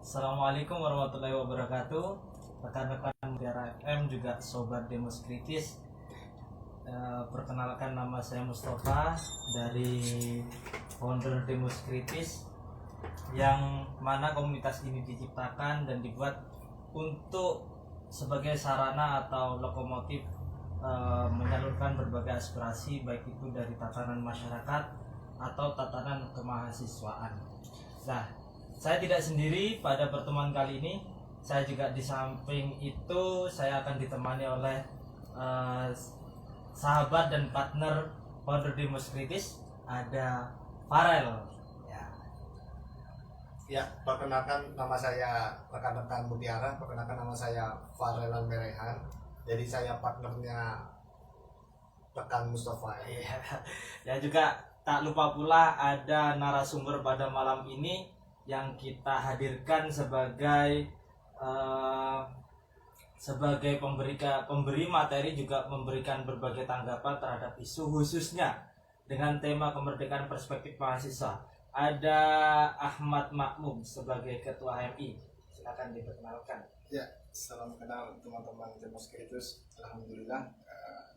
Assalamualaikum warahmatullahi wabarakatuh. Rekan-rekan Mutiara FM juga sobat Demos Kritis. Perkenalkan, nama saya Mustafa dari founder Demos Kritis, yang mana komunitas ini diciptakan dan dibuat untuk sebagai sarana atau lokomotif menyalurkan berbagai aspirasi, baik itu dari tatanan masyarakat atau tatanan kemahasiswaan. Nah, saya tidak sendiri pada pertemuan kali ini. Saya juga di samping itu saya akan ditemani oleh sahabat dan partner founder Demos Kritis, ada Farel. Ya, perkenalkan nama saya rekan-rekan Mutiara, perkenalkan nama saya Farelan Merehan. Jadi saya partnernya rekan Mustafa. Ya, juga tak lupa pula ada narasumber pada malam ini yang kita hadirkan sebagai pemberi materi, juga memberikan berbagai tanggapan terhadap isu, khususnya dengan tema kemerdekaan perspektif mahasiswa. Ada Ahmad Makmum sebagai Ketua HMI. Silakan diperkenalkan. Ya, salam kenal teman-teman Demos Kritis. Alhamdulillah,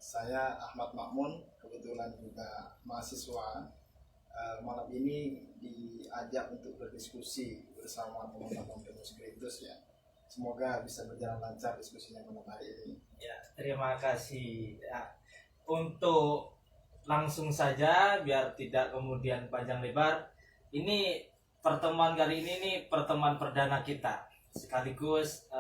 saya Ahmad Makmun, kebetulan juga mahasiswa. Malam ini diajak untuk berdiskusi bersama teman-teman Demos Kritis ya. Semoga bisa berjalan lancar diskusinya malam hari ini. Ya, terima kasih. Ya, untuk langsung saja biar tidak kemudian panjang lebar, ini pertemuan kali ini pertemuan perdana kita, sekaligus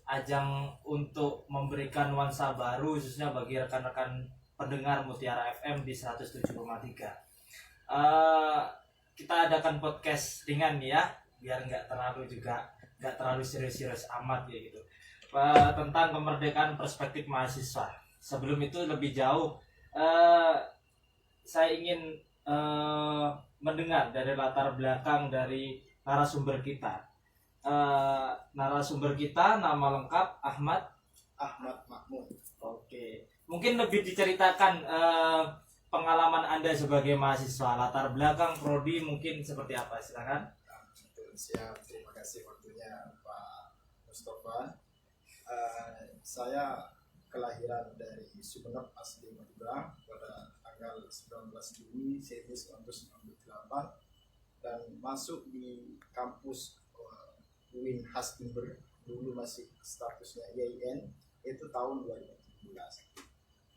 ajang untuk memberikan nuansa baru khususnya bagi rekan-rekan pendengar Mutiara FM di 107,3. Kita adakan podcast ringan nih ya, biar nggak terlalu serius-serius amat ya gitu, tentang kemerdekaan perspektif mahasiswa. Sebelum itu lebih jauh, saya ingin mendengar dari latar belakang dari narasumber kita. Narasumber kita nama lengkap Ahmad Makmun. Oke, mungkin lebih diceritakan pengalaman Anda sebagai mahasiswa, latar belakang prodi mungkin seperti apa, silakan. Siap, terima kasih waktunya Pak Mustafa. Saya kelahiran dari Sumeneb, asli Madura, pada tanggal 19 Juni 1998 dan masuk di kampus UIN Hastimber, dulu masih statusnya YIN, itu tahun 2017.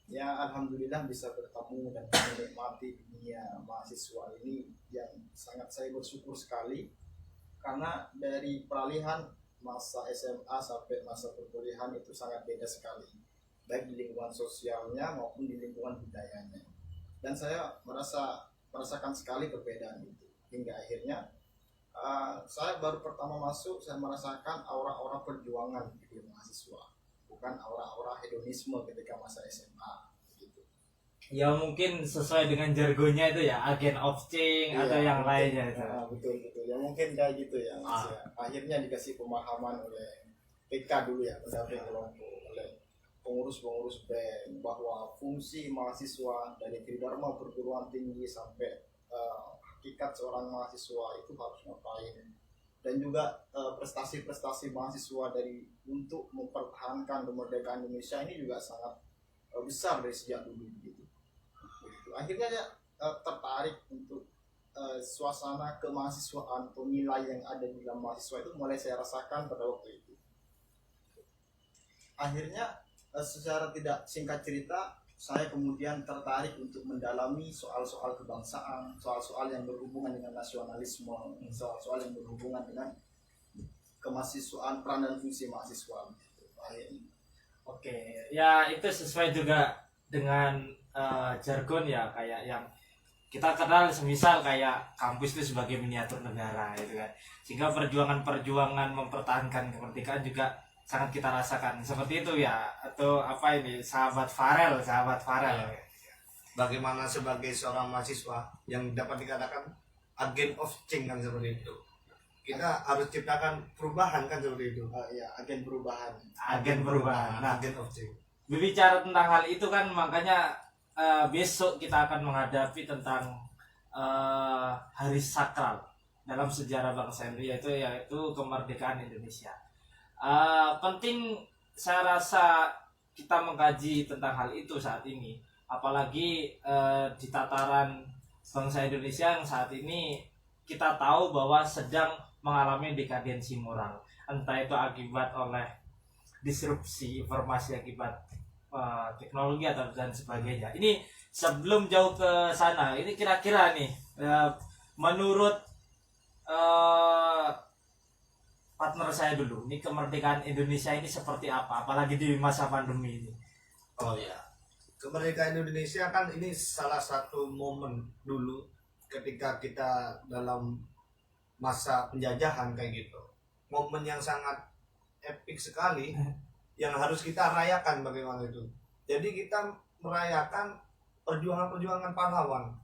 Ya, alhamdulillah bisa bertemu dan menikmati dunia mahasiswa ini yang sangat saya bersyukur sekali, karena dari peralihan masa SMA sampai masa perkuliahan itu sangat beda sekali, baik di lingkungan sosialnya maupun di lingkungan budayanya. Dan saya merasakan sekali perbedaan itu, hingga akhirnya saya baru pertama masuk, saya merasakan aura-aura perjuangan di mahasiswa, bukan aura-aura hedonisme ketika masa SMA gitu. Ya, mungkin sesuai dengan jargonnya itu ya, agent of change atau yang lainnya itu. Betul ya, mungkin kayak gitu ya Mas. Akhirnya dikasih pemahaman oleh PK dulu ya, pendamping kelompok, oleh pengurus-pengurus BEM, bahwa fungsi mahasiswa dari tridharma perguruan tinggi sampai hakikat seorang mahasiswa itu harus ngapain, dan juga prestasi-prestasi mahasiswa dari untuk mempertahankan kemerdekaan Indonesia ini juga sangat besar dari sejak dulu begitu. Akhirnya saya tertarik untuk suasana kemahasiswaan atau nilai yang ada di dalam mahasiswa itu mulai saya rasakan pada waktu itu. Akhirnya secara tidak singkat cerita, saya kemudian tertarik untuk mendalami soal-soal kebangsaan, soal-soal yang berhubungan dengan nasionalisme, soal-soal yang berhubungan dengan kemahasiswaan, peran dan fungsi mahasiswa. Oke, ya itu sesuai juga dengan jargon ya, kayak yang kita kenal, semisal kayak kampus itu sebagai miniatur negara gitu kan, sehingga perjuangan mempertahankan kemerdekaan juga sangat kita rasakan seperti itu ya. Atau apa ini, sahabat Farel. Bagaimana sebagai seorang mahasiswa yang dapat dikatakan agent of change kan, seperti itu. Kita harus ciptakan perubahan kan, seperti itu. Ya, agen perubahan. Nah, agent of change. berbicara tentang hal itu kan, makanya besok kita akan menghadapi tentang hari sakral dalam sejarah bangsa Indonesia, yaitu kemerdekaan Indonesia. Penting saya rasa kita mengkaji tentang hal itu saat ini, apalagi di tataran bangsa Indonesia yang saat ini kita tahu bahwa sedang mengalami dekadensi moral, entah itu akibat oleh disrupsi informasi akibat teknologi atau dan sebagainya. Ini sebelum jauh ke sana, ini kira-kira nih menurut partner saya dulu, ini kemerdekaan Indonesia ini seperti apa, apalagi di masa pandemi ini. Oh ya, kemerdekaan Indonesia kan ini salah satu momen dulu ketika kita dalam masa penjajahan kayak gitu. Momen yang sangat epik sekali yang harus kita rayakan bagaimana itu. Jadi kita merayakan perjuangan-perjuangan pahlawan.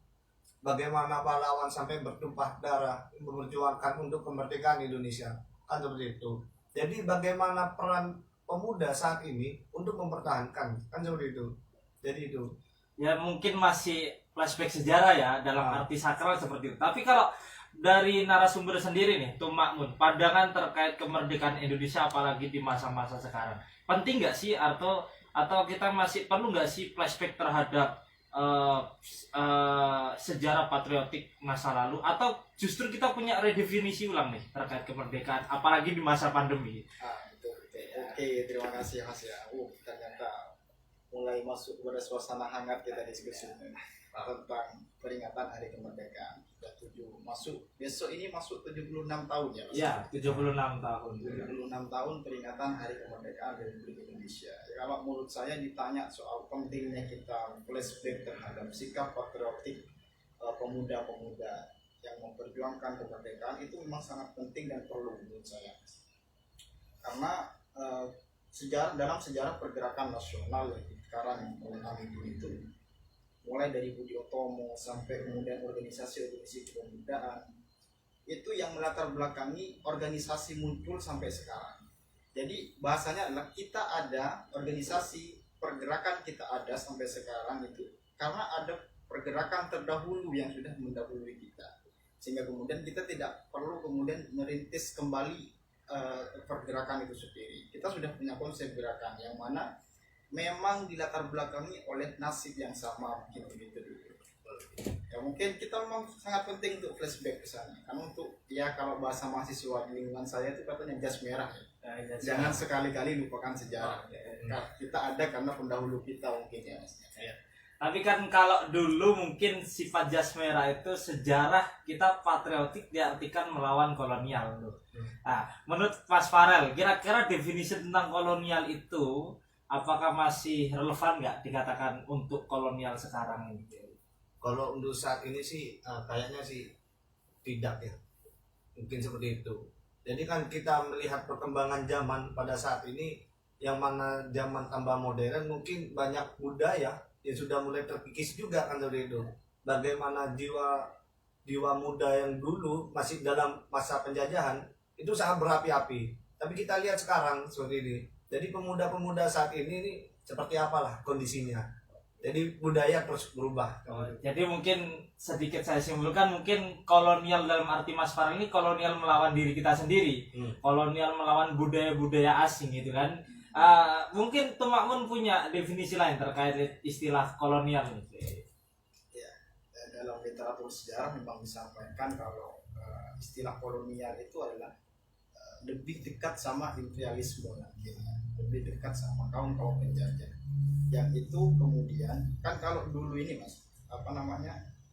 Bagaimana pahlawan sampai bertumpah darah memperjuangkan untuk kemerdekaan Indonesia. Kan seperti itu. Jadi bagaimana peran pemuda saat ini untuk mempertahankan, kan seperti itu. Jadi itu. Ya mungkin masih flashback sejarah ya dalam arti sakral seperti itu. Tapi kalau dari narasumber sendiri nih, Tum Makmun, pandangan terkait kemerdekaan Indonesia apalagi di masa-masa sekarang, penting nggak sih atau kita masih perlu nggak sih flashback terhadap sejarah patriotik masa lalu, atau justru kita punya redefinisi ulang nih terkait kemerdekaan apalagi di masa pandemi? Betul. Oke, terima kasih Mas ya. Ternyata mulai masuk pada suasana hangat kita diskusi tentang peringatan Hari Kemerdekaan. Sudah masuk besok ini masuk 76 tahun ya Mas. Ya, 76 tahun. 76 tahun peringatan Hari Kemerdekaan Republik Indonesia. Ya, kalau menurut saya ditanya soal pentingnya kita flashback terhadap sikap patriotik pemuda-pemuda yang memperjuangkan kemerdekaan, itu memang sangat penting dan perlu menurut saya. Karena dalam sejarah pergerakan nasional yang sekarang mengalami itu, mulai dari Budi Utomo sampai kemudian organisasi-organisasi kepemudaan, itu yang melatar belakangi organisasi muncul sampai sekarang. Jadi bahasanya adalah kita ada organisasi pergerakan, kita ada sampai sekarang itu karena ada pergerakan terdahulu yang sudah mendahului kita, sehingga kemudian kita tidak perlu kemudian merintis kembali pergerakan itu sendiri. Kita sudah punya konsep gerakan yang mana memang dilatar belakangi oleh nasib yang sama, mungkin begitu dulu. Ya mungkin kita memang sangat penting untuk flashback ke sana. Karena untuk kalau bahasa mahasiswa di lingkungan saya itu katanya jas merah. Jangan sekali-kali lupakan sejarah. Kita ada karena pendahulu kita mungkin ya. Tapi kan kalau dulu mungkin sifat jas merah itu sejarah kita patriotik diartikan melawan kolonial tuh. Nah, menurut Mas Farel, kira-kira definisi tentang kolonial itu apakah masih relevan nggak dikatakan untuk kolonial sekarang ini? Kalau untuk saat ini sih kayaknya sih tidak ya. Mungkin seperti itu. Jadi kan kita melihat perkembangan zaman pada saat ini, yang mana zaman tambah modern, mungkin banyak budaya yang sudah mulai terkikis juga kan dari itu. Bagaimana jiwa muda yang dulu masih dalam masa penjajahan itu sangat berapi-api. Tapi kita lihat sekarang seperti ini. Jadi pemuda-pemuda saat ini seperti apalah kondisinya. Jadi budaya terus berubah. Jadi mungkin sedikit saya simpulkan, mungkin kolonial dalam arti Mas Farel ini kolonial melawan diri kita sendiri, kolonial melawan budaya-budaya asing gitu kan. Mungkin Tum Makmun punya definisi lain terkait istilah kolonial ini. Ya, dalam literatur sejarah memang disampaikan kalau istilah kolonial itu adalah lebih dekat sama imperialisme nanti, lebih dekat sama kaum penjajah. Yang itu kemudian kan kalau dulu ini Mas,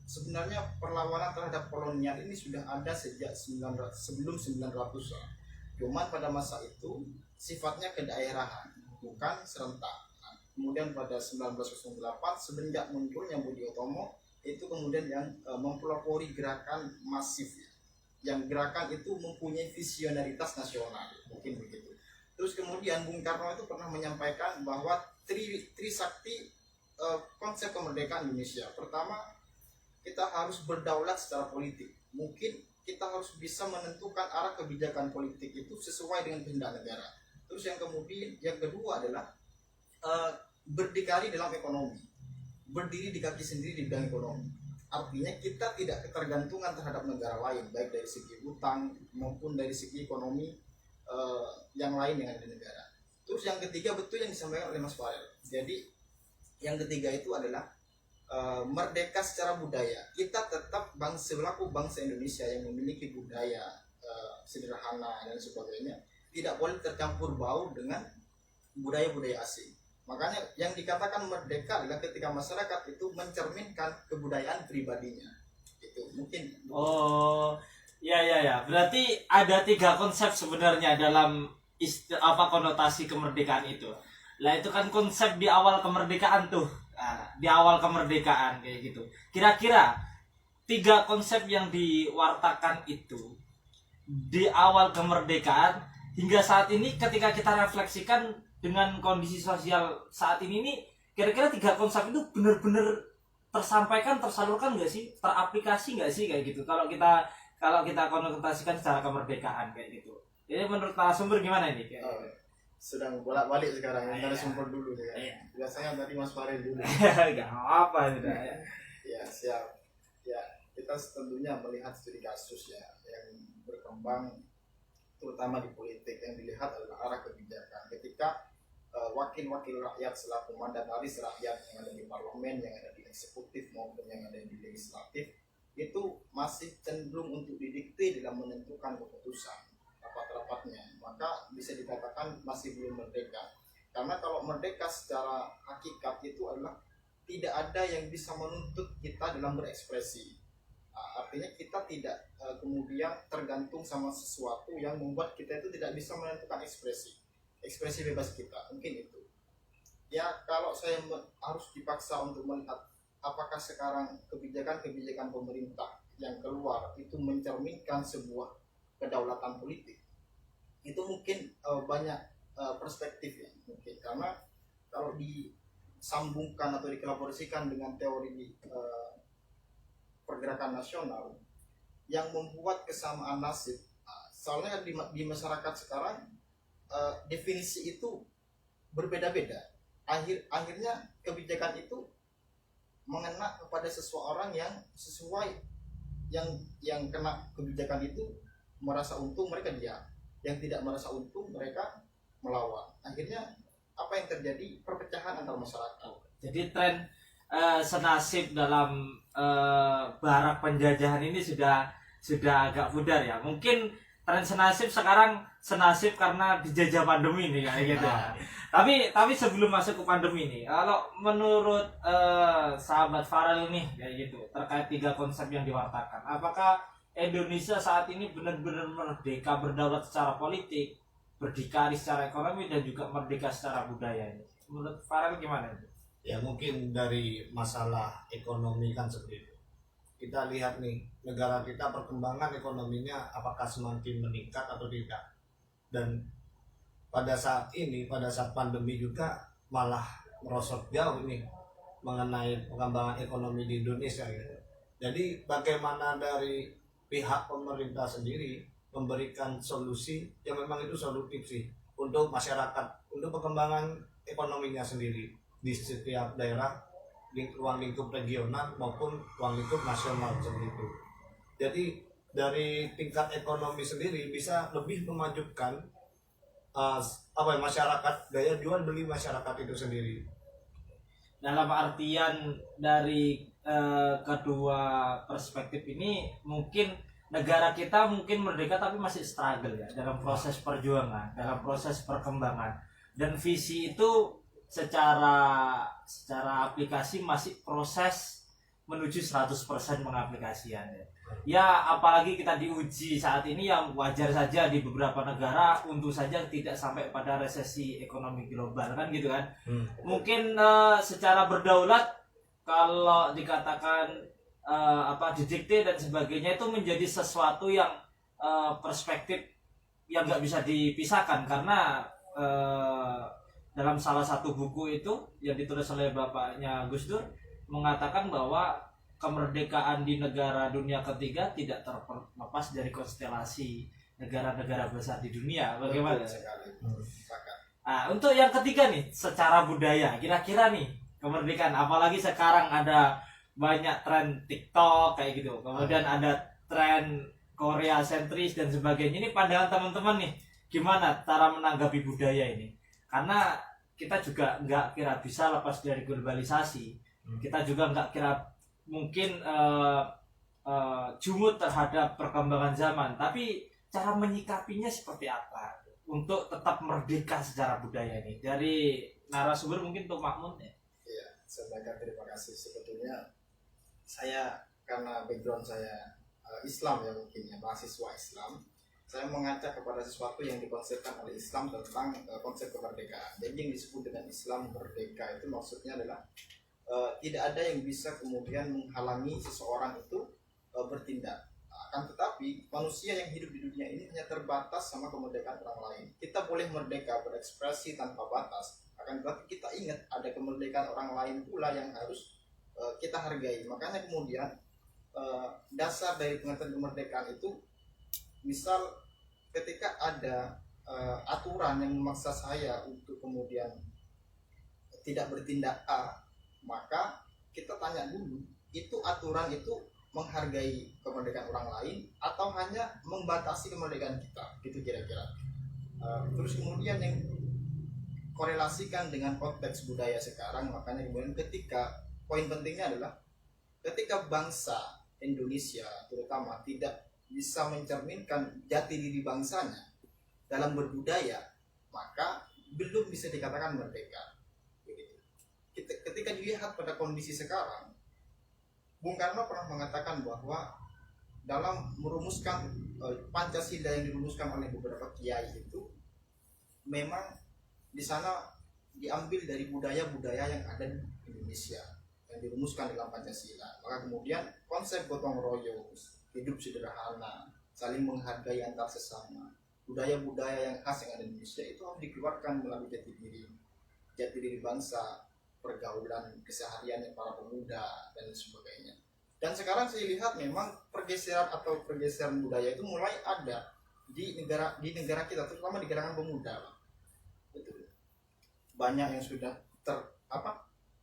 sebenarnya perlawanan terhadap kolonial ini sudah ada sejak sebelum 900-an. Cuman pada masa itu sifatnya kedaerahan, bukan serentak. Kemudian pada 1908 semenjak munculnya Budi Utomo, itu kemudian yang mempelopori gerakan masif, yang gerakan itu mempunyai visionaritas nasional, mungkin begitu. Terus kemudian Bung Karno itu pernah menyampaikan bahwa Trisakti konsep kemerdekaan Indonesia. Pertama, kita harus berdaulat secara politik. Mungkin kita harus bisa menentukan arah kebijakan politik itu sesuai dengan kehendak negara. Terus yang kedua adalah berdikari dalam ekonomi, berdiri di kaki sendiri di bidang ekonomi. artinya kita tidak ketergantungan terhadap negara lain, baik dari segi utang maupun dari segi ekonomi yang lain yang ada di negara. Terus yang ketiga, betul yang disampaikan oleh Mas Farel. Jadi yang ketiga itu adalah merdeka secara budaya. Kita tetap selaku bangsa Indonesia yang memiliki budaya sederhana dan sebagainya, tidak boleh tercampur baur dengan budaya-budaya asing. Makanya yang dikatakan merdeka adalah ketika masyarakat itu mencerminkan kebudayaan pribadinya. Itu mungkin. Oh, ya. Berarti ada 3 konsep sebenarnya dalam konotasi kemerdekaan itu. Lah itu kan konsep di awal kemerdekaan tuh. Nah, di awal kemerdekaan kayak gitu. Kira-kira 3 konsep yang diwartakan itu di awal kemerdekaan hingga saat ini, ketika kita refleksikan dengan kondisi sosial saat ini nih, kira-kira 3 konsep itu benar-benar tersampaikan, tersalurkan nggak sih, teraplikasi nggak sih kayak gitu? Kalau kita konotasikan secara kemerdekaan kayak gitu. Jadi menurut narasumber gimana ini? Sedang bolak-balik sekarang, yang Iya. narasumber dulu ya. Biasanya tadi Mas Farel dulu. Gak apa sudah ya. Ya, siap. Ya, kita tentunya melihat studi kasus ya yang berkembang terutama di politik. Yang dilihat adalah arah kebijakan. Ketika wakil-wakil rakyat selaku mandataris rakyat yang ada di parlemen, yang ada di eksekutif maupun yang ada di legislatif, itu masih cenderung untuk didikte dalam menentukan keputusan rapat-rapatnya, maka bisa dikatakan masih belum merdeka. Karena kalau merdeka secara hakikat itu adalah tidak ada yang bisa menuntut kita dalam berekspresi. Artinya kita tidak kemudian tergantung sama sesuatu yang membuat kita itu tidak bisa menentukan ekspresi bebas kita. Mungkin itu ya. Kalau saya harus dipaksa untuk melihat apakah sekarang kebijakan pemerintah yang keluar itu mencerminkan sebuah kedaulatan politik, itu mungkin banyak perspektif ya, mungkin karena kalau disambungkan atau dikolaborasikan dengan teori pergerakan nasional yang membuat kesamaan nasib. Soalnya di masyarakat sekarang definisi itu berbeda-beda. Akhirnya kebijakan itu mengena kepada seseorang yang sesuai, yang kena kebijakan itu merasa untung, mereka diam. Yang tidak merasa untung, mereka melawan. Akhirnya apa yang terjadi? Perpecahan antar masyarakat. Jadi tren senasib dalam barak penjajahan ini sudah agak pudar ya. Mungkin tren senasib sekarang senasib karena dijajah pandemi nih kayak gitu. Tapi sebelum masuk ke pandemi nih, kalau menurut sahabat Farel nih kayak gitu terkait 3 konsep yang diwartakan, apakah Indonesia saat ini benar-benar merdeka berdaulat secara politik, berdikari secara ekonomi, dan juga merdeka secara budaya ini? Menurut Farel gimana itu? Ya mungkin dari masalah ekonomi kan seperti itu. Kita lihat nih, negara kita perkembangan ekonominya apakah semakin meningkat atau tidak. Dan pada saat ini, pada saat pandemi juga malah merosot jauh nih mengenai pengembangan ekonomi di Indonesia gitu. Jadi bagaimana dari pihak pemerintah sendiri memberikan solusi yang memang itu solutif sih untuk masyarakat, untuk pengembangan ekonominya sendiri di setiap daerah, ruang lingkup regional maupun ruang lingkup nasional seperti itu. Jadi dari tingkat ekonomi sendiri bisa lebih memajukan masyarakat, daya jual beli masyarakat itu sendiri. Dalam artian dari kedua perspektif ini, mungkin negara kita mungkin merdeka tapi masih struggle ya dalam proses perjuangan, dalam proses perkembangan, dan visi itu secara aplikasi masih proses menuju 100% pengaplikasian ya. Apalagi kita diuji saat ini yang wajar saja di beberapa negara, untung saja tidak sampai pada resesi ekonomi global kan gitu kan. Mungkin secara berdaulat, kalau dikatakan didikte dan sebagainya, itu menjadi sesuatu yang perspektif yang nggak bisa dipisahkan, karena dalam salah satu buku itu yang ditulis oleh bapaknya Gus Dur mengatakan bahwa kemerdekaan di negara dunia ketiga tidak terlepas dari konstelasi negara-negara besar di dunia. Bagaimana? Untuk yang ketiga nih, secara budaya, kira-kira nih kemerdekaan, apalagi sekarang ada banyak tren TikTok kayak gitu, kemudian ada tren Korea sentris dan sebagainya. Ini pandangan teman-teman nih, gimana cara menanggapi budaya ini? Karena kita juga nggak kira bisa lepas dari globalisasi, kita juga nggak kira mungkin jumut terhadap perkembangan zaman, tapi cara menyikapinya seperti apa untuk tetap merdeka secara budaya ini? Dari narasumber mungkin untuk Makmun ya. Iya, sampaikan terima kasih. Sebetulnya saya karena background saya Islam ya, mungkin ya, mahasiswa Islam, saya mengajak kepada sesuatu yang dikonsepkan oleh Islam tentang konsep kemerdekaan. Jadi yang disebut dengan Islam merdeka itu maksudnya adalah tidak ada yang bisa kemudian menghalangi seseorang itu bertindak. Akan tetapi manusia yang hidup di dunia ini hanya terbatas sama kemerdekaan orang lain. Kita boleh merdeka berekspresi tanpa batas, akan tetapi kita ingat ada kemerdekaan orang lain pula yang harus kita hargai. Makanya kemudian dasar dari pengertian kemerdekaan itu, misal ketika ada aturan yang memaksa saya untuk kemudian tidak bertindak A, maka kita tanya dulu, itu aturan itu menghargai kemerdekaan orang lain atau hanya membatasi kemerdekaan kita, gitu kira-kira. Terus kemudian yang korelasikan dengan konteks budaya sekarang, makanya kemudian ketika poin pentingnya adalah ketika bangsa Indonesia terutama tidak bisa mencerminkan jati diri bangsanya dalam berbudaya, maka belum bisa dikatakan merdeka. Ketika dilihat pada kondisi sekarang, Bung Karno pernah mengatakan bahwa dalam merumuskan Pancasila yang dirumuskan oleh beberapa kiai itu, memang di sana diambil dari budaya-budaya yang ada di Indonesia yang dirumuskan dalam Pancasila. Maka kemudian konsep gotong royong, hidup sederhana, saling menghargai antar sesama, budaya-budaya yang khas yang ada di Indonesia itu harus dikeluarkan melalui jati diri bangsa, pergaulan keseharian para pemuda dan sebagainya. Dan sekarang saya lihat memang pergeseran budaya itu mulai ada di negara kita, terutama di kalangan pemuda. Betul. Banyak yang sudah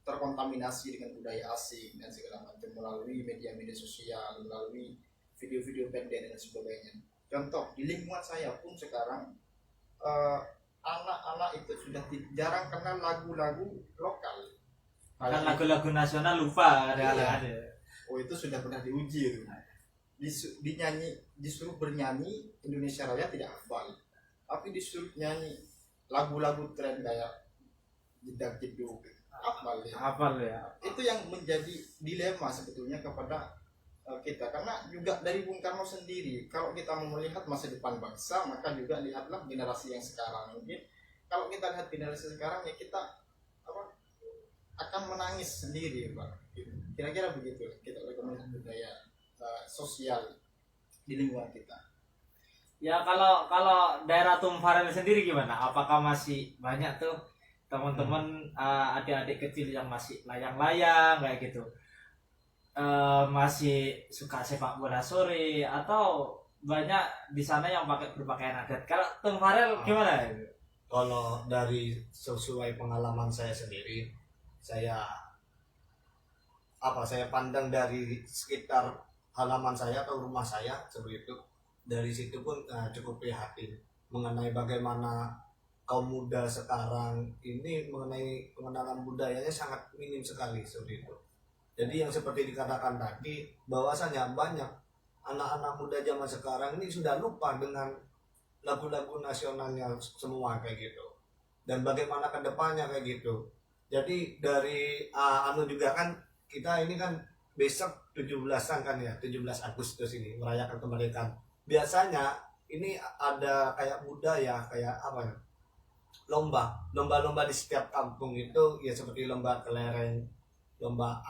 terkontaminasi dengan budaya asing dan segala macam melalui media-media sosial, melalui video-video pendek dan sebagainya. Contoh, di lingkungan saya pun sekarang anak-anak itu sudah jarang kenal lagu-lagu lokal. Bahkan lagu-lagu nasional lupa ada. Oh, itu sudah pernah diuji. Disuruh bernyanyi Indonesia Raya tidak hafal, tapi disuruh nyanyi lagu-lagu tren kayak jedak jeduk hafal ya. Itu yang menjadi dilema sebetulnya kepada kita, karena juga dari Bung Karno sendiri, kalau kita mau melihat masa depan bangsa, maka juga lihatlah generasi yang sekarang. Mungkin kalau kita lihat generasi sekarang ya kita akan menangis sendiri, Pak. Kira-kira begitu kita melihat budaya sosial di lingkungan kita. Ya, kalau daerah Tum Farel sendiri gimana? Apakah masih banyak tuh teman-teman adik-adik kecil yang masih layang-layang kayak gitu? Masih suka sepak bola sore, atau banyak di sana yang berpakaian adat? Kalau Tum Farel gimana? Kalau dari sesuai pengalaman saya sendiri, saya pandang dari sekitar halaman saya atau rumah saya seperti itu. Dari situ pun cukup prihatin mengenai bagaimana kaum muda sekarang ini mengenai pengenalan budayanya sangat minim sekali seperti itu. Jadi yang seperti dikatakan tadi, bahwasanya banyak anak-anak muda zaman sekarang ini sudah lupa dengan lagu-lagu nasionalnya semua kayak gitu. Dan bagaimana ke depannya kayak gitu. Jadi dari juga kan kita ini kan besok 17-an kan ya, 17 Agustus ini merayakan kemerdekaan. Biasanya ini ada kayak budaya, kayak apa ya? Lomba-lomba di setiap kampung itu ya, seperti lomba kelereng, lomba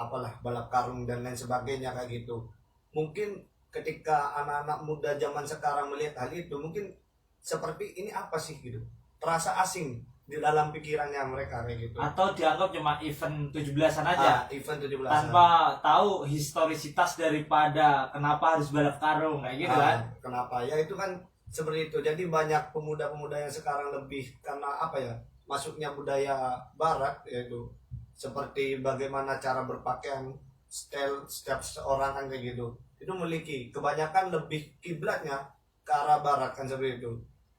balap karung dan lain sebagainya kayak gitu. Mungkin ketika anak-anak muda zaman sekarang melihat hal itu, mungkin seperti ini apa sih gitu, terasa asing di dalam pikirannya mereka kayak gitu. Atau dianggap cuma event 17-an aja, event 17-an, tanpa tahu historisitas daripada kenapa harus balap karung kayak gitu kan. Kenapa ya, itu kan seperti itu. Jadi banyak pemuda-pemuda yang sekarang lebih karena masuknya budaya barat, yaitu seperti bagaimana cara berpakaian style setiap seorang kan kayak gitu itu memiliki kebanyakan lebih kiblatnya ke arah barat kan seperti itu.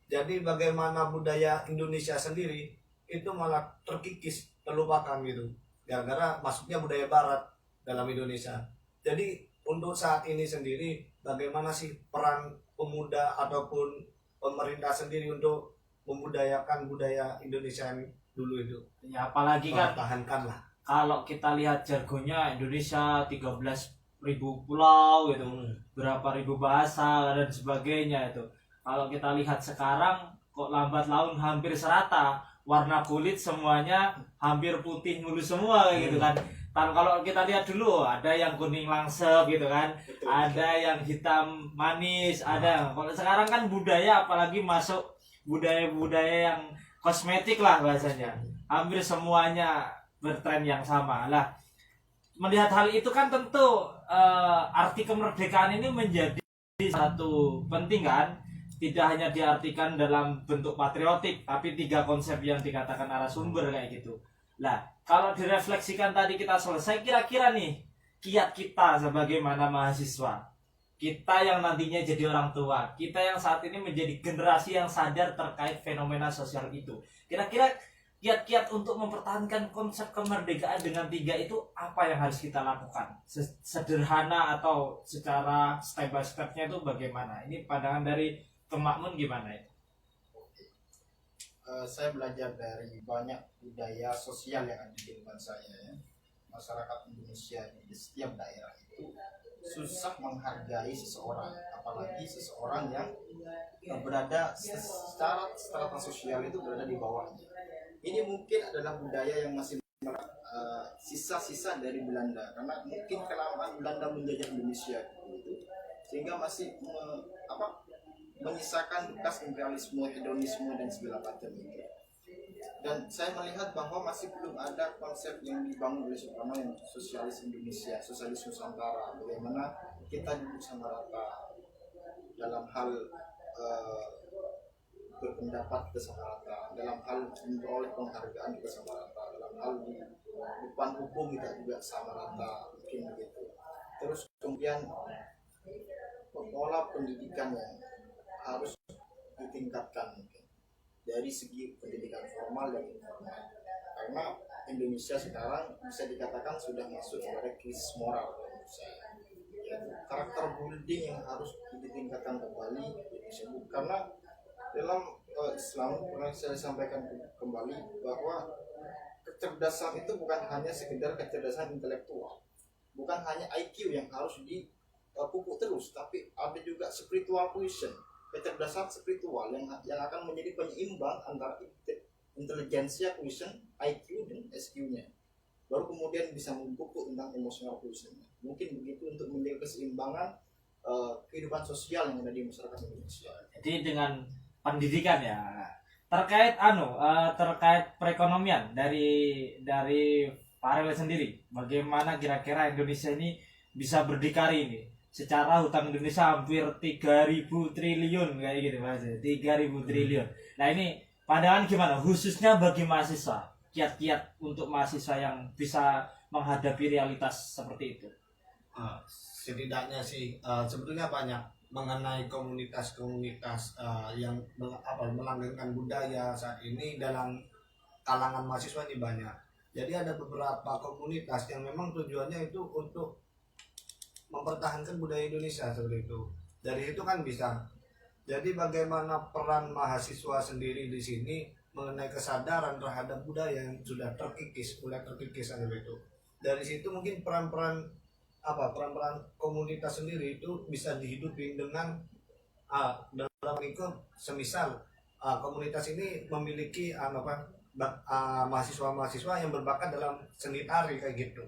Jadi bagaimana budaya Indonesia sendiri itu malah terkikis terlupakan gitu gara-gara masuknya budaya barat dalam Indonesia. Jadi untuk saat ini sendiri bagaimana sih peran pemuda ataupun pemerintah sendiri untuk membudayakan budaya Indonesia yang dulu itu? Ya apalagi kan Pertahankan lah. kalau kita lihat jargonnya Indonesia 13.000 pulau gitu, berapa ribu bahasa dan sebagainya itu. Kalau kita lihat sekarang kok lambat laun hampir serata, warna kulit semuanya hampir putih mulu semua kayak gitu kan. Dan kalau kita lihat dulu ada yang kuning langsep gitu kan, ada yang hitam manis, ada. Kalau sekarang kan budaya apalagi masuk budaya-budaya yang kosmetik lah bahasanya. Hampir semuanya bertren yang sama. Lah, melihat hal itu kan tentu arti kemerdekaan ini menjadi satu penting kan. Tidak hanya diartikan dalam bentuk patriotik, tapi 3 konsep yang dikatakan narasumber kayak gitu. Lah, kalau direfleksikan tadi kita selesai, kira-kira nih kiat kita sebagai mana mahasiswa, kita yang nantinya jadi orang tua, kita yang saat ini menjadi generasi yang sadar terkait fenomena sosial itu. Kira-kira kiat-kiat untuk mempertahankan konsep kemerdekaan dengan 3 itu apa yang harus kita lakukan? Sederhana atau secara step by step-nya itu bagaimana? Ini pandangan dari Kang Makmun gimana itu? Saya belajar dari banyak budaya sosial yang ada di lingkungan saya ya. Masyarakat Indonesia di setiap daerah itu susah menghargai seseorang, apalagi seseorang yang berada secara strata sosial itu berada di bawahnya. Ini mungkin adalah budaya yang masih sisa-sisa dari Belanda, karena mungkin kelamaan Belanda menjajah Indonesia gitu, sehingga masih menyisakan bekas imperialisme, hedonisme dan segala macam itu. Dan saya melihat bahwa masih belum ada konsep yang dibangun oleh Soekarno yang sosialis Indonesia, sosialis Nusantara, bagaimana kita duduk sama rata dalam hal berpendapat juga sama rata, dalam hal memperoleh penghargaan juga sama rata, dalam hal di depan hukum kita juga sama rata, mungkin begitu. Terus kemudian pola pendidikannya harus ditingkatkan mungkin dari segi pendidikan formal dan informal, karena Indonesia sekarang bisa dikatakan sudah masuk pada krisis moral menurut saya. Ya, karakter building yang harus ditingkatkan kembali Indonesia, karena dalam Islam pernah saya sampaikan kembali bahwa kecerdasan itu bukan hanya sekedar kecerdasan intelektual, bukan hanya IQ yang harus dipupuk terus, tapi ada juga spiritual quotient, kecerdasan spiritual yang akan menjadi penyeimbang antara intelijensia quotient, IQ dan SQ-nya. Baru kemudian bisa memupuk tentang emotional quotient. Mungkin begitu untuk menjaga keseimbangan kehidupan sosial yang ada di masyarakat Indonesia. Jadi dengan pendidikan ya terkait terkait perekonomian dari Farel sendiri, bagaimana kira-kira Indonesia ini bisa berdikari ini? Secara hutang Indonesia hampir 3.000 triliun kayak gitu Mas. 3.000 triliun. Nah, ini pandangan gimana khususnya bagi mahasiswa? Kiat-kiat untuk mahasiswa yang bisa menghadapi realitas seperti itu. Setidaknya sih sebetulnya banyak mengenai komunitas-komunitas yang melanggengkan budaya saat ini dalam kalangan mahasiswa ini banyak. Jadi ada beberapa komunitas yang memang tujuannya itu untuk mempertahankan budaya Indonesia seperti itu. Dari itu kan bisa. Jadi bagaimana peran mahasiswa sendiri di sini mengenai kesadaran terhadap budaya yang sudah terkikis, mulai terkikis seperti itu. Dari situ mungkin peran-peran komunitas sendiri itu bisa dihidupi dengan dalam lingkup semisal komunitas ini memiliki mahasiswa-mahasiswa yang berbakat dalam seni tari kayak gitu.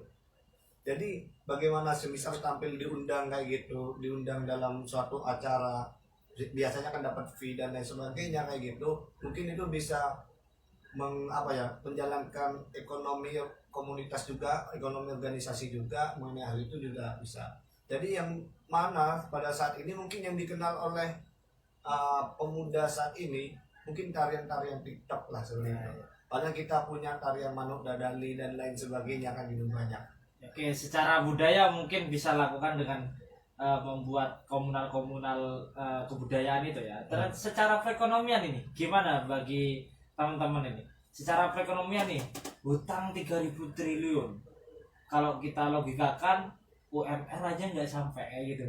Jadi bagaimana semisal tampil diundang kayak gitu, diundang dalam suatu acara, biasanya kan dapat fee dan lain sebagainya kayak gitu. Mungkin itu bisa menjalankan ekonomi komunitas juga, ekonomi organisasi juga, mengenai hal itu juga bisa. Jadi yang mana pada saat ini mungkin yang dikenal oleh pemuda saat ini mungkin tarian-tarian TikTok lah sebenarnya. Padahal kita punya tarian Manuk Dadali dan lain sebagainya kan gitu banyak. Oke, secara budaya mungkin bisa lakukan dengan membuat komunal-komunal kebudayaan itu ya. Terus secara perekonomian ini gimana bagi teman-teman ini? Secara perekonomian nih, hutang 3.000 triliun. Kalau kita logikakan UMR aja nggak sampai kayak gitu.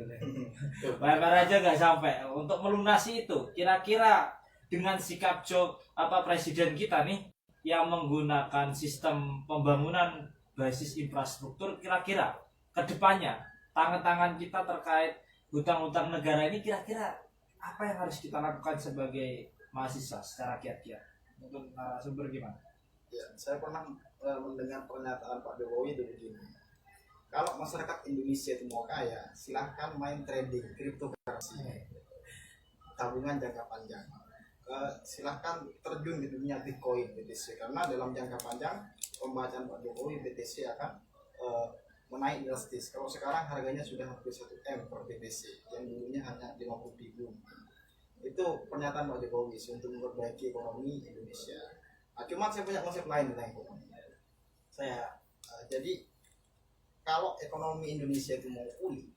UMR aja nggak sampai untuk melunasi itu. Kira-kira dengan sikap presiden kita nih yang menggunakan sistem pembangunan basis infrastruktur, kira-kira kedepannya tangan-tangan kita terkait hutang-hutang negara ini kira-kira apa yang harus kita lakukan sebagai mahasiswa secara kiat-kiat? Untuk narasumber gimana? Ya, saya pernah mendengar pernyataan Pak Jokowi itu begini. Kalau masyarakat Indonesia itu mau kaya, silahkan main trading cryptocurrency, tabungan jangka panjang. Silahkan terjun di dunia Bitcoin, BTC, karena dalam jangka panjang pembacaan Pak Jokowi BTC akan menaik drastis. Kalau sekarang harganya sudah hampir 1 M per BTC, yang dulunya hanya 50.000. Itu pernyataan Pak Jokowi untuk memperbaiki ekonomi Indonesia. Cuma saya punya konsep lain tentang ekonomi. Jadi kalau ekonomi Indonesia itu mau pulih,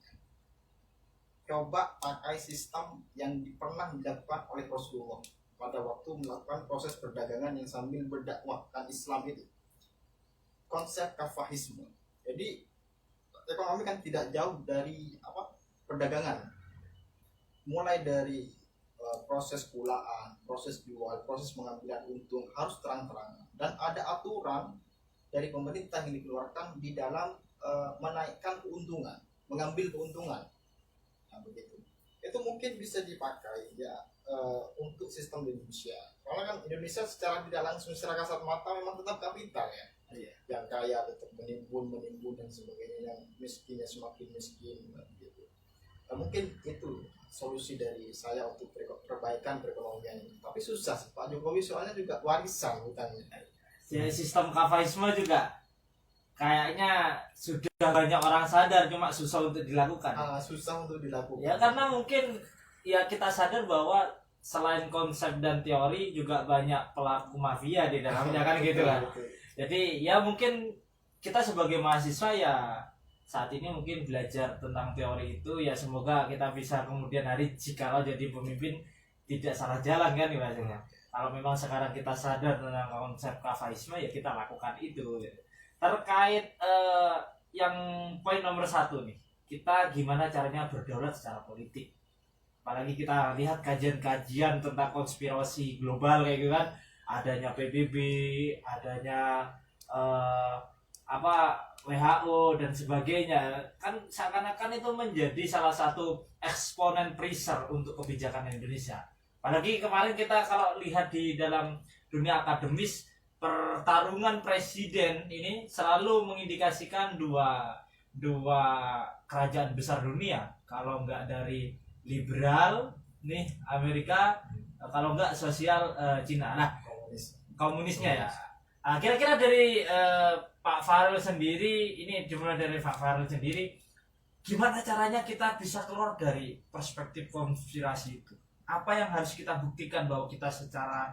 coba pakai sistem yang pernah dilakukan oleh Rasulullah pada waktu melakukan proses perdagangan yang sambil berdakwahkan Islam itu. Konsep kafahisme. Jadi ekonomi kan tidak jauh dari perdagangan. Mulai dari proses pulaan, proses jual, proses pengambilan untung harus terang-terangan, dan ada aturan dari pemerintah yang dikeluarkan di dalam menaikkan keuntungan, mengambil keuntungan. Nah, begitu. Itu mungkin bisa dipakai ya untuk sistem di Indonesia. Karena kan Indonesia secara tidak langsung, secara kasat mata memang tetap kapital ya. Yang kaya tetap menimbun dan sebagainya, yang miskinnya semakin miskin gitu. Nah, mungkin itu solusi dari saya untuk perbaikan perekonomian ini. Tapi susah sih Pak Jokowi, soalnya juga warisan hutangnya. Sistem kafaisme juga kayaknya sudah banyak orang sadar, cuma susah untuk dilakukan. Susah untuk dilakukan. Ya karena mungkin ya kita sadar bahwa selain konsep dan teori juga banyak pelaku mafia di dalamnya kan gitu kan. Jadi ya mungkin kita sebagai mahasiswa ya saat ini mungkin belajar tentang teori itu, ya semoga kita bisa kemudian hari jikalau jadi pemimpin tidak salah jalan kan maksudnya. Kalau memang sekarang kita sadar tentang konsep kafaisme ya kita lakukan itu. Terkait yang poin nomor 1 nih, kita gimana caranya berdaulat secara politik. Apalagi kita lihat kajian-kajian tentang konspirasi global kayak gitu kan, adanya PBB, adanya WHO dan sebagainya, kan seakan-akan itu menjadi salah satu eksponen pressure untuk kebijakan Indonesia. Apalagi kemarin kita kalau lihat di dalam dunia akademis, pertarungan presiden ini selalu mengindikasikan dua kerajaan besar dunia. Kalau enggak dari liberal nih Amerika, kalau enggak sosial Cina. Nah, komunisnya ya. Kira-kira dari Pak Farul sendiri, ini dimulai dari Pak Farul sendiri, gimana caranya kita bisa keluar dari perspektif konspirasi itu? Apa yang harus kita buktikan bahwa kita secara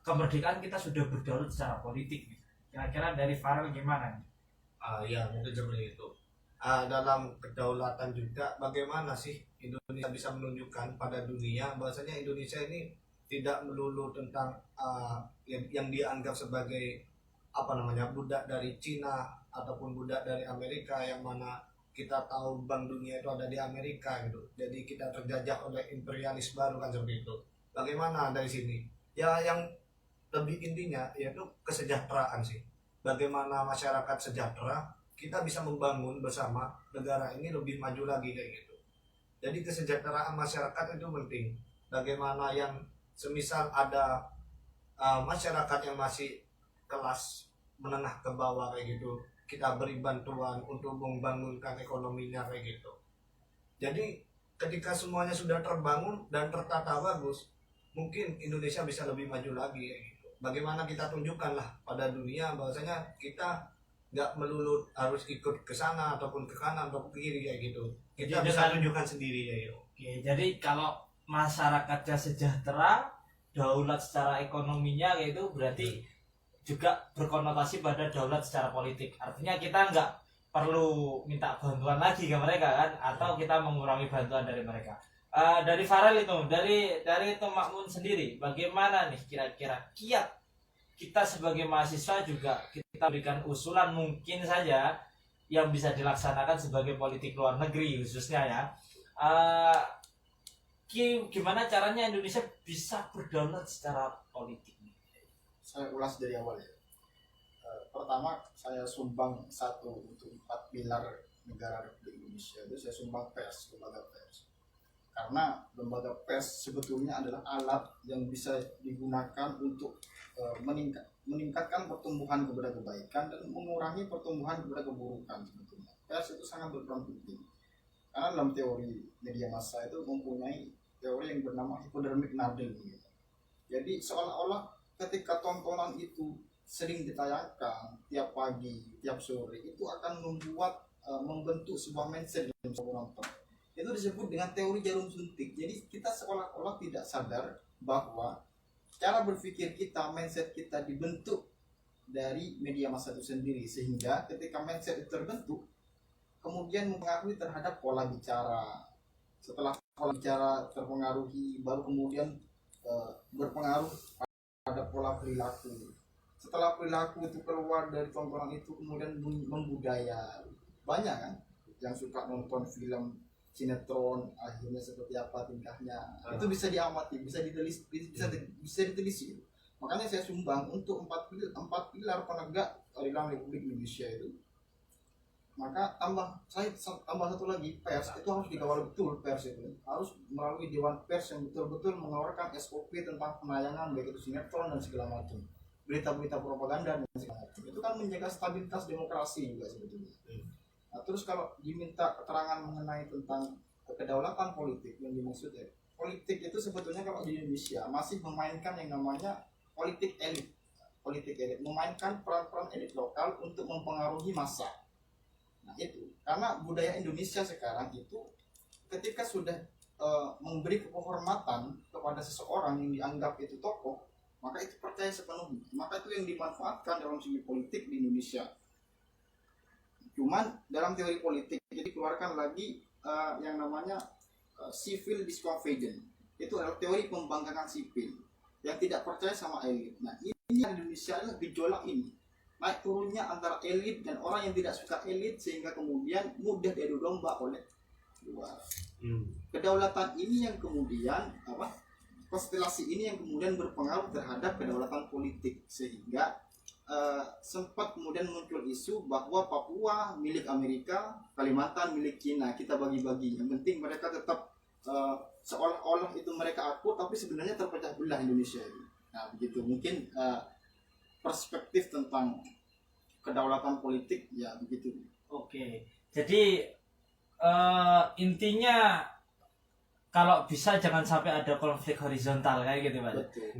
kemerdekaan kita sudah berdaulat secara politik? Kira-kira dari Farul gimana? Ya mungkin seperti itu. Dalam kedaulatan juga, bagaimana sih Indonesia bisa menunjukkan pada dunia bahwasanya Indonesia ini tidak melulu tentang yang dianggap sebagai budak dari Cina ataupun budak dari Amerika, yang mana kita tahu bank dunia itu ada di Amerika gitu. Jadi kita terjajah oleh imperialis baru kan seperti itu. Bagaimana dari sini? Ya yang lebih intinya yaitu kesejahteraan sih. Bagaimana masyarakat sejahtera, kita bisa membangun bersama negara ini lebih maju lagi kayak gitu. Jadi kesejahteraan masyarakat itu penting. Bagaimana yang semisal ada masyarakat yang masih kelas menengah ke bawah kayak gitu, kita beri bantuan untuk membangunkan ekonominya kayak gitu. Jadi ketika semuanya sudah terbangun dan tertata bagus, mungkin Indonesia bisa lebih maju lagi kayak gitu. Bagaimana kita tunjukkan lah pada dunia bahwasanya kita nggak melulu harus ikut ke sana ataupun ke kanan atau ke kiri kayak gitu. Kita bisa tunjukkan sendiri ya gitu. Oke, jadi kalau masyarakatnya sejahtera, daulat secara ekonominya kayak itu, berarti juga berkonotasi pada daulat secara politik. Artinya kita nggak perlu minta bantuan lagi ke mereka kan, atau kita mengurangi bantuan dari mereka. Dari Farel itu, dari itu Makmun sendiri, bagaimana nih kira-kira kiat kita sebagai mahasiswa juga kita berikan usulan mungkin saja yang bisa dilaksanakan sebagai politik luar negeri khususnya ya. Gimana caranya Indonesia bisa berdaulat secara politik? Saya ulas dari awal ya. Pertama, saya sumbang satu untuk 4 pilar negara Republik Indonesia itu, saya sumbang pers, lembaga pers. Karena lembaga pers sebetulnya adalah alat yang bisa digunakan untuk meningkatkan pertumbuhan kepada kebaikan dan mengurangi pertumbuhan kepada keburukan sebetulnya. Pers itu sangat berperan penting. Karena dalam teori media massa itu mempunyai teori yang bernama hypodermic needle. Jadi seolah-olah ketika tontonan itu sering ditayangkan tiap pagi, tiap sore, itu akan membentuk sebuah mindset dalam seorang penonton. Itu disebut dengan teori jarum suntik. Jadi kita seolah-olah tidak sadar bahwa cara berpikir kita, mindset kita dibentuk dari media massa itu sendiri, sehingga ketika mindset itu terbentuk, kemudian mempengaruhi terhadap pola bicara. Setelah pola bicara terpengaruhi, baru kemudian berpengaruh pada pola perilaku. Setelah perilaku itu keluar dari tontonan itu, kemudian membudaya. Banyak kan yang suka nonton film sinetron, akhirnya seperti apa tingkahnya. Itu bisa diamati, bisa ditelisik. Makanya saya sumbang untuk 4 pilar penegak dalam Republik Indonesia itu. Maka saya tambah satu lagi, pers itu harus dikawal betul. Pers itu harus melalui dewan pers yang betul-betul mengeluarkan SOP tentang penayangan baik itu sinetron dan segala macam, berita-berita propaganda dan segala macam. Itu kan menjaga stabilitas demokrasi juga sebetulnya. Nah, terus kalau diminta keterangan mengenai tentang kedaulatan politik, yang dimaksud ya, politik itu sebetulnya kalau di Indonesia masih memainkan yang namanya politik elit, memainkan peran-peran elit lokal untuk mempengaruhi massa. Nah itu, karena budaya Indonesia sekarang itu ketika sudah memberi kehormatan kepada seseorang yang dianggap itu tokoh, maka itu percaya sepenuhnya, maka itu yang dimanfaatkan dalam segi politik di Indonesia. Cuman dalam teori politik jadi keluarkan lagi yang namanya civil disconfidence. Itu adalah teori pembangkangan sipil yang tidak percaya sama elit. Nah ini yang Indonesia adalah gejolak ini, naik turunnya antara elit dan orang yang tidak suka elit, sehingga kemudian mudah diadu domba oleh luar. Kedaulatan ini yang kemudian konstelasi ini yang kemudian berpengaruh terhadap kedaulatan politik, sehingga sempat kemudian muncul isu bahwa Papua milik Amerika, Kalimantan milik Cina, kita bagi-bagi. Yang penting mereka tetap seolah-olah itu mereka akur, tapi sebenarnya terpecah belah Indonesia ini. Nah begitu mungkin perspektif tentang kedaulatan politik ya begitu. Oke, jadi intinya kalau bisa jangan sampai ada konflik horizontal kayak gitu Pak.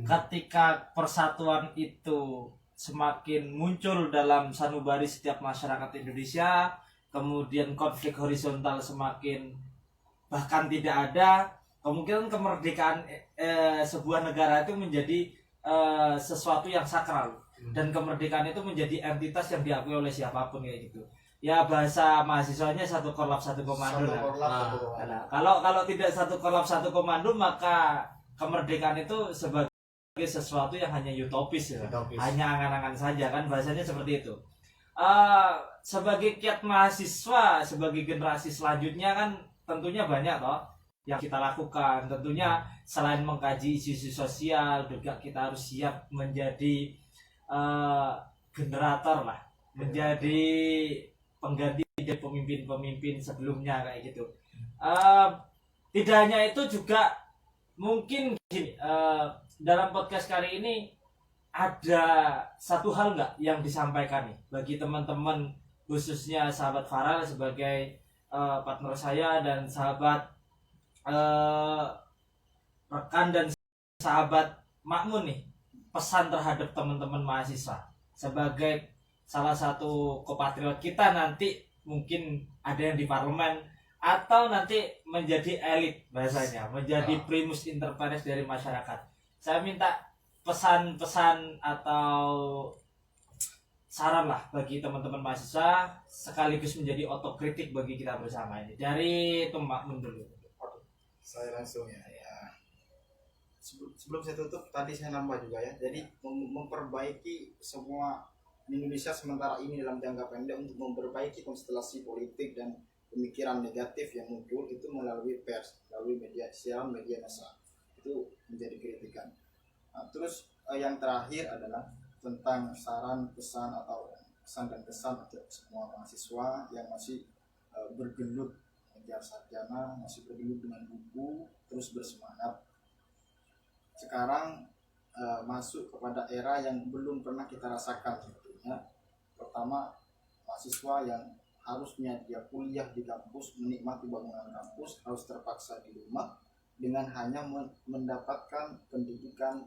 Ketika persatuan itu semakin muncul dalam sanubari setiap masyarakat Indonesia, kemudian konflik horizontal semakin bahkan tidak ada, kemungkinan kemerdekaan sebuah negara itu menjadi sesuatu yang sakral, dan kemerdekaan itu menjadi entitas yang diakui oleh siapapun kayak gitu. Ya bahasa mahasiswanya satu korlap satu komando. Nah, kalau tidak satu korlap satu komando, maka kemerdekaan itu sebagai sesuatu yang hanya utopis ya, hanya angan-angan saja kan, bahasanya seperti itu. Sebagai kiat mahasiswa, sebagai generasi selanjutnya kan tentunya banyak toh yang kita lakukan. Tentunya selain mengkaji isu-isu sosial, juga kita harus siap menjadi generator lah, menjadi pengganti dari pemimpin-pemimpin sebelumnya kayak gitu. Tidak hanya itu, juga mungkin gini, dalam podcast kali ini ada satu hal nggak yang disampaikan nih bagi teman-teman, khususnya sahabat Farel sebagai partner saya dan sahabat rekan dan sahabat Makmun nih, pesan terhadap teman-teman mahasiswa sebagai salah satu kompatriot kita nanti, mungkin ada yang di parlemen atau nanti menjadi elit bahasanya, menjadi primus inter pares dari masyarakat. Saya minta pesan-pesan atau saran lah bagi teman-teman mahasiswa sekaligus menjadi otokritik bagi kita bersama ini. Dari Tumbak dulu. Saya langsung ya. Sebelum saya tutup, tadi saya nambah juga ya. Jadi memperbaiki semua di Indonesia sementara ini dalam jangka pendek untuk memperbaiki konstelasi politik dan pemikiran negatif yang muncul itu melalui pers, melalui media siaran, media massa. Itu menjadi kritikan. Nah, terus yang terakhir adalah tentang saran, pesan atau pesan dan kesan untuk semua mahasiswa yang masih bergelut mengejar sarjana, masih bergelut dengan buku, terus bersemangat. Sekarang masuk kepada era yang belum pernah kita rasakan sebetulnya. Pertama, mahasiswa yang harusnya dia kuliah di kampus, menikmati bangunan kampus, harus terpaksa di rumah dengan hanya mendapatkan pendidikan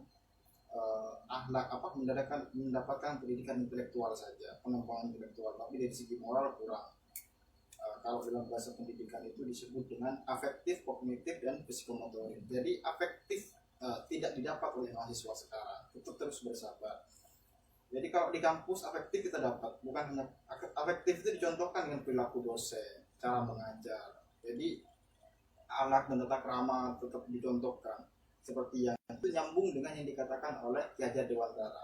mendapatkan pendidikan intelektual saja, pengembangan intelektual, tapi dari segi moral kurang. Kalau dalam bahasa pendidikan itu disebut dengan afektif, kognitif, dan psikomotorik. Jadi afektif tidak didapat oleh mahasiswa sekarang, tetap terus bersabar. Jadi kalau di kampus afektif kita dapat, bukan hanya afektif itu dicontohkan dengan perilaku dosen, cara mengajar. Jadi akhlak dan tata krama tetap dicontohkan, seperti yang itu nyambung dengan yang dikatakan oleh Ki Hajar Dewantara.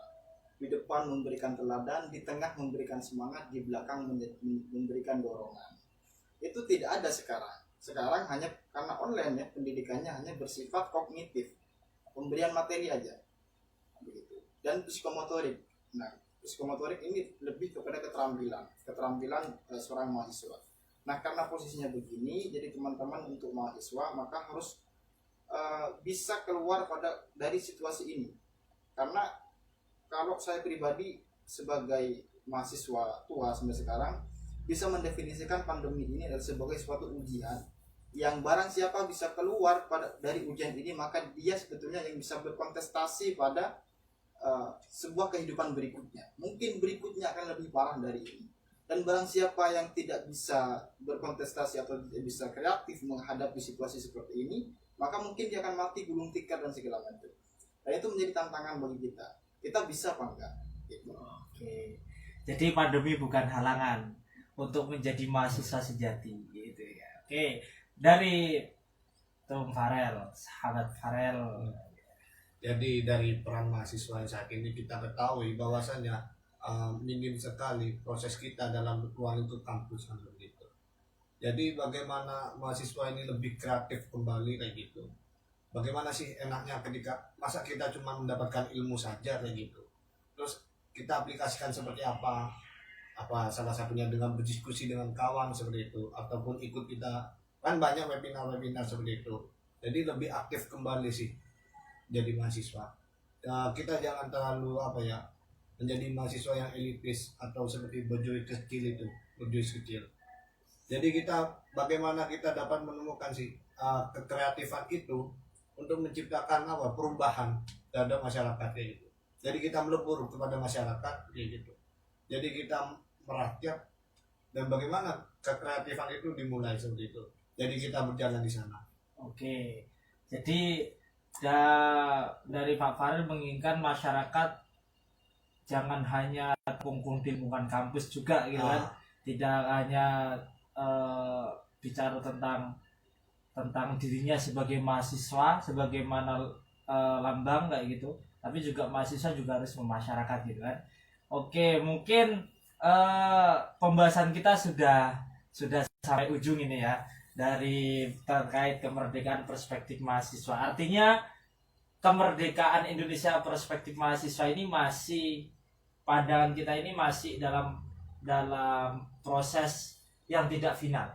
Di depan memberikan teladan, di tengah memberikan semangat, di belakang memberikan dorongan. Itu tidak ada sekarang. Sekarang hanya karena online ya, pendidikannya hanya bersifat kognitif, pemberian materi aja, begitu. Dan psikomotorik. Nah, psikomotorik ini lebih kepada keterampilan seorang mahasiswa. Nah, karena posisinya begini, jadi teman-teman untuk mahasiswa maka harus bisa keluar dari situasi ini. Karena kalau saya pribadi sebagai mahasiswa tua sampai sekarang bisa mendefinisikan pandemi ini adalah sebagai suatu ujian yang barang siapa bisa keluar dari ujian ini, maka dia sebetulnya yang bisa berkontestasi pada sebuah kehidupan berikutnya. Mungkin berikutnya akan lebih parah dari ini. Dan barang siapa yang tidak bisa berkontestasi atau tidak bisa kreatif menghadapi situasi seperti ini, maka mungkin dia akan mati gulung tikar dan segala macam. Dan itu menjadi tantangan bagi kita. Kita bisa apa enggak? Gitu. Oke. Jadi pandemi bukan halangan untuk menjadi mahasiswa sejati, gitu ya. Oke. Dari Tom Farel, sahabat Farel. Jadi dari peran mahasiswa yang saat ini kita ketahui bahwasanya minim sekali proses kita dalam berpeluang untuk kampus kan begitu. Jadi bagaimana mahasiswa ini lebih kreatif kembali kayak gitu. Bagaimana sih enaknya ketika masa kita cuma mendapatkan ilmu saja kayak gitu. Terus kita aplikasikan seperti apa salah satunya dengan berdiskusi dengan kawan seperti itu, ataupun ikut kita kan banyak webinar seperti itu. Jadi lebih aktif kembali sih jadi mahasiswa. Kita jangan terlalu menjadi mahasiswa yang elitis atau seperti berjuis kecil. Jadi bagaimana kita dapat menemukan sih kekreatifan itu untuk menciptakan perubahan terhadap masyarakat kayak gitu. Jadi kita melebur kepada masyarakat kayak gitu. Jadi kita merakyat, dan bagaimana kekreatifan itu dimulai seperti itu. Jadi kita berjalan di sana. Oke. Jadi dari Pak Farel menginginkan masyarakat jangan hanya terkungkung di lingkungan kampus juga gitu kan. Tidak hanya bicara tentang dirinya sebagai mahasiswa, sebagaimana lambang kayak gitu, tapi juga mahasiswa juga harus memasyarakat gitu kan. Oke, mungkin pembahasan kita sudah sampai ujung ini ya, dari terkait kemerdekaan perspektif mahasiswa. Artinya kemerdekaan Indonesia perspektif mahasiswa ini masih, pandangan kita ini masih dalam proses yang tidak final.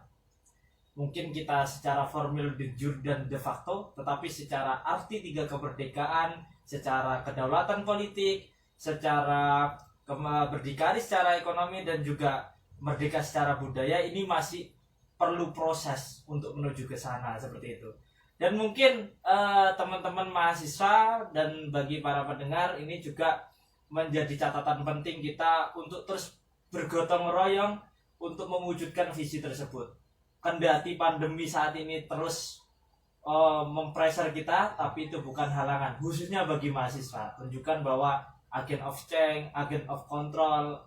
Mungkin kita secara formal de jure dan de facto, tetapi secara arti tiga kemerdekaan, secara kedaulatan politik, secara berdikari secara ekonomi, dan juga merdeka secara budaya, ini masih perlu proses untuk menuju ke sana seperti itu. Dan mungkin teman-teman mahasiswa dan bagi para pendengar ini juga menjadi catatan penting kita untuk terus bergotong royong untuk mewujudkan visi tersebut. Kendati pandemi saat ini terus mempressure kita, tapi itu bukan halangan, khususnya bagi mahasiswa. Tunjukkan bahwa agen of change, agen of control,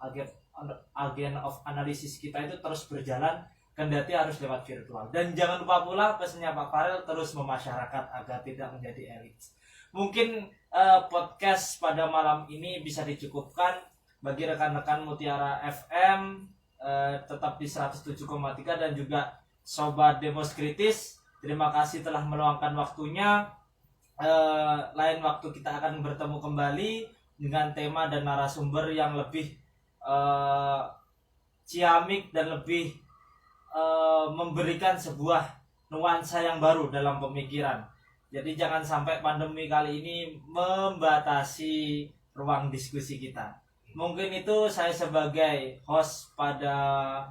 agen of analisis kita itu terus berjalan, kendati harus lewat virtual. Dan jangan lupa pula pesannya Pak Farel, terus memasyarakat agar tidak menjadi elit. Mungkin podcast pada malam ini bisa dicukupkan. Bagi rekan-rekan Mutiara FM, tetap di 107,3 dan juga Sobat Demos Kritis, terima kasih telah meluangkan waktunya. Lain waktu kita akan bertemu kembali dengan tema dan narasumber yang lebih ciamik dan lebih memberikan sebuah nuansa yang baru dalam pemikiran. Jadi jangan sampai pandemi kali ini membatasi ruang diskusi kita. Mungkin itu saya sebagai host pada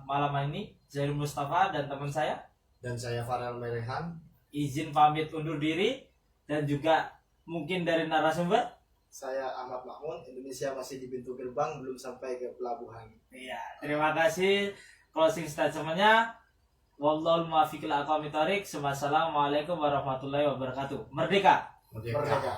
malam ini, Zairul Mustafa, dan teman saya. Dan saya Farel Merehan. Izin pamit undur diri. Dan juga mungkin dari narasumber. Saya Ahmad Mahmud. Indonesia masih di pintu gerbang, belum sampai ke pelabuhan. Iya, terima kasih. Closing statement-nya. Wallahul muwaffiq ila aqwamit thoriq. Wassalamualaikum warahmatullahi wabarakatuh. Merdeka. Merdeka. Merdeka.